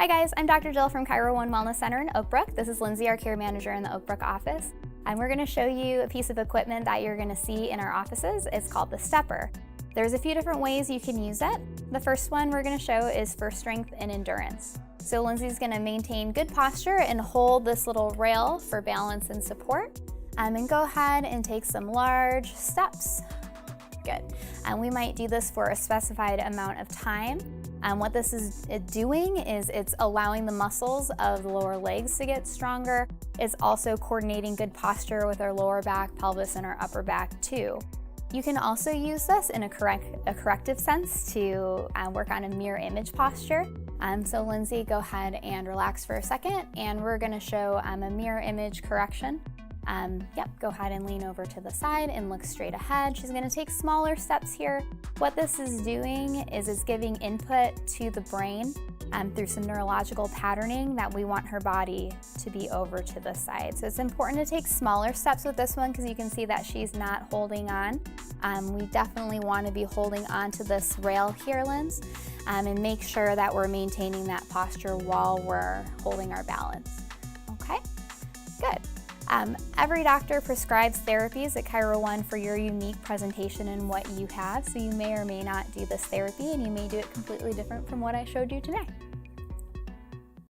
Hi guys, I'm Dr. Jill from Chiro One Wellness Center in Oak Brook. This is Lindsay, our care manager in the Oak Brook office. And we're gonna show you a piece of equipment that you're gonna see in our offices. It's called the Stepper. There's a few different ways you can use it. The first one we're gonna show is for strength and endurance. So Lindsay's gonna maintain good posture and hold this little rail for balance and support. And go ahead and take some large steps. Good. And we might do this for a specified amount of time. What this is doing is it's allowing the muscles of the lower legs to get stronger. It's also coordinating good posture with our lower back, pelvis, and our upper back too. You can also use this in a corrective sense to work on a mirror image posture. So Lindsay, go ahead and relax for a second, and we're gonna show a mirror image correction. Go ahead and lean over to the side and look straight ahead. She's gonna take smaller steps here. What this is doing is it's giving input to the brain through some neurological patterning that we want her body to be over to the side. So it's important to take smaller steps with this one because you can see that she's not holding on. We definitely wanna be holding on to this rail here, Linz, and make sure that we're maintaining that posture while we're holding our balance. Okay, good. Every doctor prescribes therapies at Chiro One for your unique presentation and what you have, so you may or may not do this therapy, and you may do it completely different from what I showed you today.